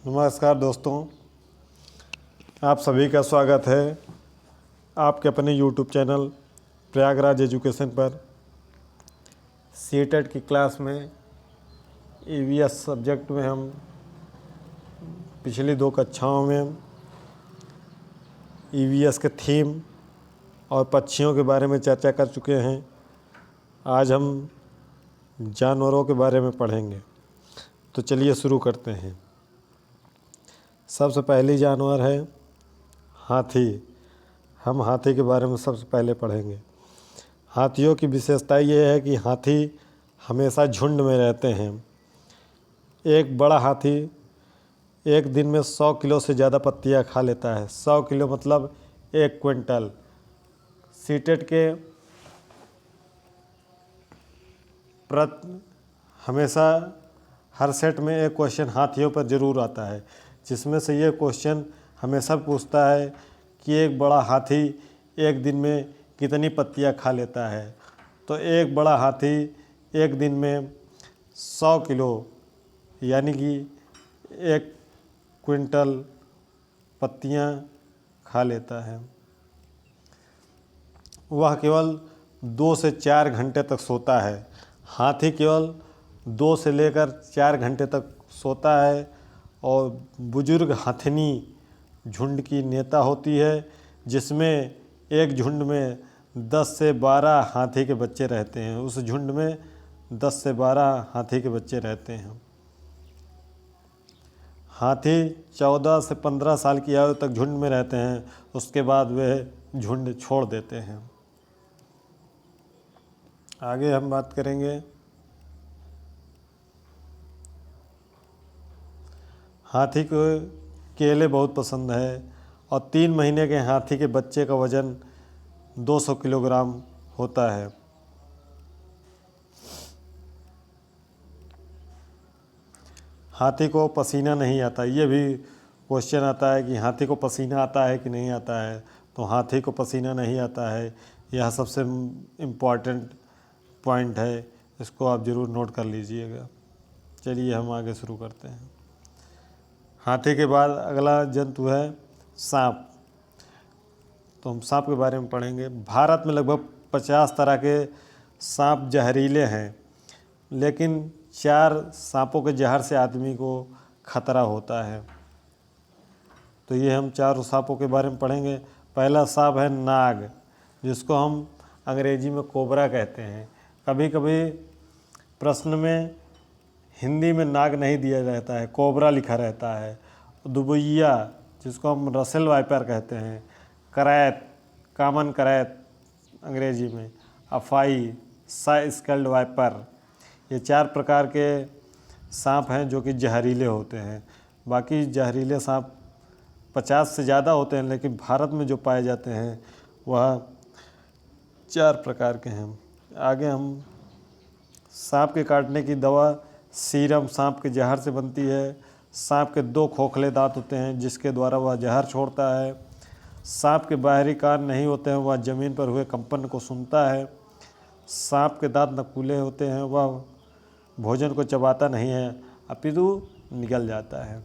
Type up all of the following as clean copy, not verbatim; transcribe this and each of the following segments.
नमस्कार दोस्तों, आप सभी का स्वागत है आपके अपने YouTube चैनल प्रयागराज एजुकेशन पर। सीटेट की क्लास में EVS सब्जेक्ट में हम पिछली 2 कक्षाओं में EVS के थीम और पक्षियों के बारे में चर्चा कर चुके हैं। आज हम जानवरों के बारे में पढ़ेंगे, तो चलिए शुरू करते हैं। सबसे पहली जानवर है हाथी। हम हाथी के बारे में सबसे पहले पढ़ेंगे। हाथियों की विशेषता ये है कि हाथी हमेशा झुंड में रहते हैं। एक बड़ा हाथी एक दिन में 100 किलो से ज़्यादा पत्तियाँ खा लेता है। 100 किलो मतलब 1 क्विंटल। सीटेट के हमेशा हर सेट में एक क्वेश्चन हाथियों पर ज़रूर आता है, जिसमें से ये क्वेश्चन हमेशा पूछता है कि एक बड़ा हाथी एक दिन में कितनी पत्तियाँ खा लेता है। तो एक बड़ा हाथी एक दिन में 100 किलो यानी कि 1 क्विंटल पत्तियाँ खा लेता है। वह केवल 2 से 4 घंटे तक सोता है। हाथी केवल 2 से लेकर 4 घंटे तक सोता है और बुजुर्ग हाथिनी झुंड की नेता होती है, जिसमें एक झुंड में 10 से 12 हाथी के बच्चे रहते हैं। उस झुंड में 10 से 12 हाथी के बच्चे रहते हैं। हाथी 14 से 15 साल की आयु तक झुंड में रहते हैं, उसके बाद वे झुंड छोड़ देते हैं। आगे हम बात करेंगे हाथी को केले बहुत पसंद है और 3 महीने के हाथी के बच्चे का वज़न 200 किलोग्राम होता है। हाथी को पसीना नहीं आता। ये भी क्वेश्चन आता है कि हाथी को पसीना आता है कि नहीं आता है। तो हाथी को पसीना नहीं आता है। यह सबसे इम्पॉर्टेंट पॉइंट है, इसको आप ज़रूर नोट कर लीजिएगा। चलिए हम आगे शुरू करते हैं। हाथी के बाद अगला जंतु है सांप। तो हम सांप के बारे में पढ़ेंगे। भारत में लगभग 50 तरह के सांप जहरीले हैं, लेकिन 4 सांपों के जहर से आदमी को खतरा होता है। तो ये हम 4 सांपों के बारे में पढ़ेंगे। पहला सांप है नाग, जिसको हम अंग्रेजी में कोबरा कहते हैं। कभी कभी प्रश्न में हिंदी में नाग नहीं दिया रहता है, कोबरा लिखा रहता है। दुबैया, जिसको हम रसेल वाइपर कहते हैं। करैत, कॉमन करैत अंग्रेजी में। अफाई, सा स्केल्ड वाइपर। ये 4 प्रकार के सांप हैं जो कि जहरीले होते हैं। बाकी जहरीले सांप 50 से ज़्यादा होते हैं, लेकिन भारत में जो पाए जाते हैं वह 4 प्रकार के हैं। आगे हम सांप के काटने की दवा सीरम सांप के जहर से बनती है। सांप के 2 खोखले दांत होते हैं, जिसके द्वारा वह जहर छोड़ता है। सांप के बाहरी कान नहीं होते हैं, वह ज़मीन पर हुए कंपन को सुनता है। सांप के दांत नकुले होते हैं, वह भोजन को चबाता नहीं है, अपितु निगल जाता है।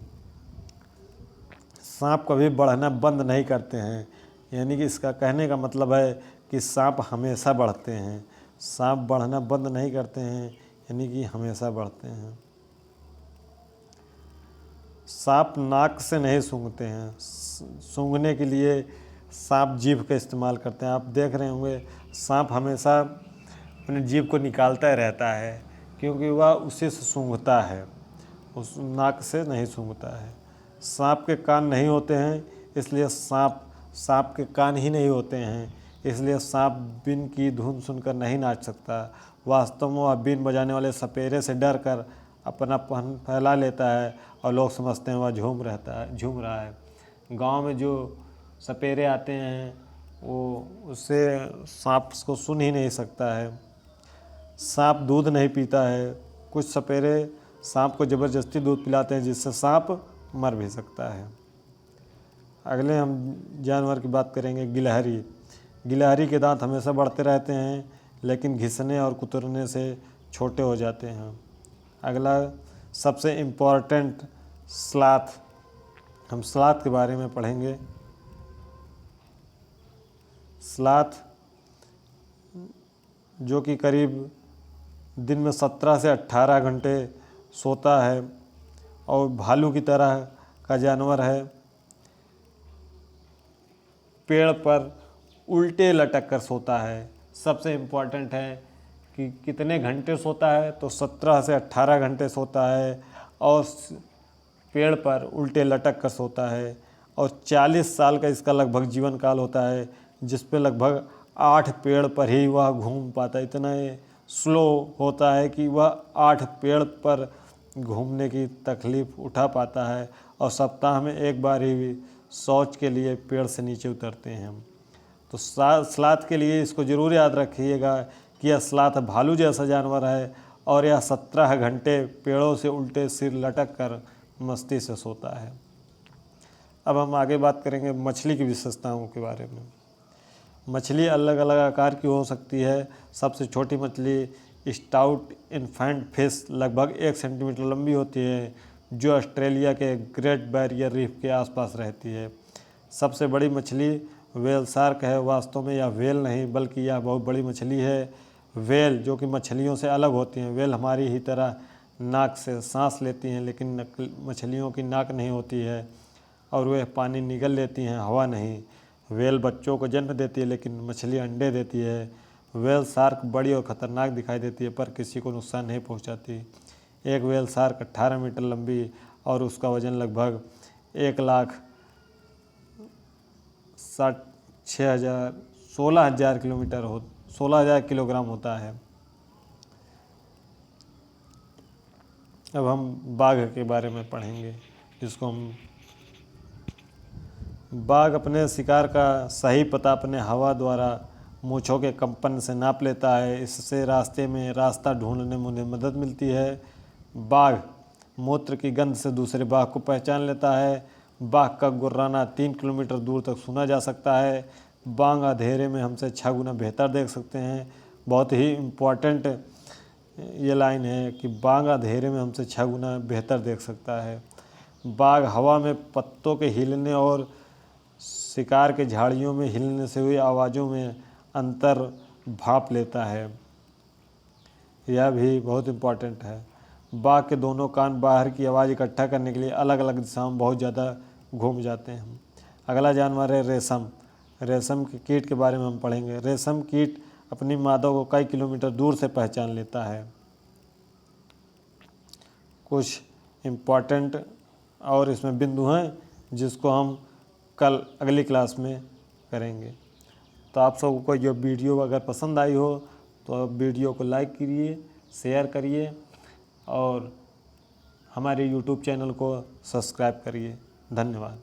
सांप कभी बढ़ना बंद नहीं करते हैं, यानी कि इसका कहने का मतलब है कि सांप हमेशा बढ़ते हैं। सांप बढ़ना बंद नहीं करते हैं, यानी कि हमेशा बढ़ते हैं। सांप नाक से नहीं सूंघते हैं। सूंघने के लिए सांप जीभ का इस्तेमाल करते हैं। आप देख रहे होंगे सांप हमेशा अपनी जीभ को निकालता ही रहता है, क्योंकि वह उसी से सूंघता है, उस नाक से नहीं सूंघता है। सांप के कान नहीं होते हैं, इसलिए सांप के कान ही नहीं होते हैं, इसलिए सांप बीन की धुन सुनकर नहीं नाच सकता। वास्तव में वह बीन बजाने वाले सपेरे से डर कर अपना पन फैला लेता है और लोग समझते हैं वह झूम रहा है। गांव में जो सपेरे आते हैं वो उससे सांप को सुन ही नहीं सकता है। सांप दूध नहीं पीता है। कुछ सपेरे सांप को ज़बरदस्ती दूध पिलाते हैं, जिससे सांप मर भी सकता है। अगले हम जानवर की बात करेंगे गिलहरी। गिलहरी के दांत हमेशा बढ़ते रहते हैं, लेकिन घिसने और कुतरने से छोटे हो जाते हैं। अगला सबसे इम्पोर्टेंट स्लॉथ हम स्लॉथ के बारे में पढ़ेंगे। स्लॉथ जो कि करीब दिन में 17 से 18 घंटे सोता है और भालू की तरह का जानवर है। पेड़ पर उल्टे लटक कर सोता है। सबसे इम्पोर्टेंट है कि कितने घंटे सोता है, तो 17 से 18 घंटे सोता है और पेड़ पर उल्टे लटक कर सोता है। और 40 साल का इसका लगभग जीवन काल होता है, जिस पे लगभग 8 पेड़ पर ही वह घूम पाता है। इतना स्लो होता है कि वह 8 पेड़ पर घूमने की तकलीफ़ उठा पाता है और सप्ताह में एक बार ही शौच के लिए पेड़ से नीचे उतरते हैं हम। तो स्लॉथ के लिए इसको ज़रूर याद रखिएगा कि यह स्लॉथ भालू जैसा जानवर है और यह 17 घंटे पेड़ों से उल्टे सिर लटक कर मस्ती से सोता है। अब हम आगे बात करेंगे मछली की विशेषताओं के बारे में। मछली अलग अलग आकार की हो सकती है। सबसे छोटी मछली स्टाउट इन्फेंट फिश लगभग 1 सेंटीमीटर लंबी होती है, जो ऑस्ट्रेलिया के ग्रेट बैरियर रीफ के आसपास रहती है। सबसे बड़ी मछली व्हेल शार्क है। वास्तव में यह व्हेल नहीं बल्कि यह बहुत बड़ी मछली है। व्हेल जो कि मछलियों से अलग होती हैं। व्हेल हमारी ही तरह नाक से सांस लेती हैं, लेकिन मछलियों की नाक नहीं होती है और वे पानी निगल लेती हैं, हवा नहीं। व्हेल बच्चों को जन्म देती है, लेकिन मछली अंडे देती है। व्हेल शार्क बड़ी और ख़तरनाक दिखाई देती है, पर किसी को नुकसान नहीं पहुंचाती। एक व्हेल शार्क 18 मीटर लंबी और उसका वजन लगभग 16,000 किलोग्राम होता है। अब हम बाघ के बारे में पढ़ेंगे। बाघ अपने शिकार का सही पता अपने हवा द्वारा मूँछों के कंपन से नाप लेता है। इससे रास्ते में रास्ता ढूंढने में उन्हें मदद मिलती है। बाघ मूत्र की गंध से दूसरे बाघ को पहचान लेता है। बाघ का गुर्राना 3 किलोमीटर दूर तक सुना जा सकता है। बाघ अंधेरे में हमसे 6 गुना बेहतर देख सकते हैं। बहुत ही इम्पोर्टेंट ये लाइन है कि बाघ अंधेरे में हमसे 6 गुना बेहतर देख सकता है। बाघ हवा में पत्तों के हिलने और शिकार के झाड़ियों में हिलने से हुई आवाज़ों में अंतर भाप लेता है। यह भी बहुत इम्पोर्टेंट है। बाघ के दोनों कान बाहर की आवाज़ इकट्ठा करने के लिए अलग अलग दिशाओं में बहुत ज़्यादा घूम जाते हैं। अगला जानवर है रेशम। रेशम के कीट के बारे में हम पढ़ेंगे। रेशम कीट अपनी मादा को कई किलोमीटर दूर से पहचान लेता है। कुछ इम्पोर्टेंट और इसमें बिंदु हैं जिसको हम कल अगली क्लास में करेंगे। तो आप सबको ये वीडियो अगर पसंद आई हो तो वीडियो को लाइक करिए, शेयर करिए और हमारे YouTube चैनल को सब्सक्राइब करिए। धन्यवाद।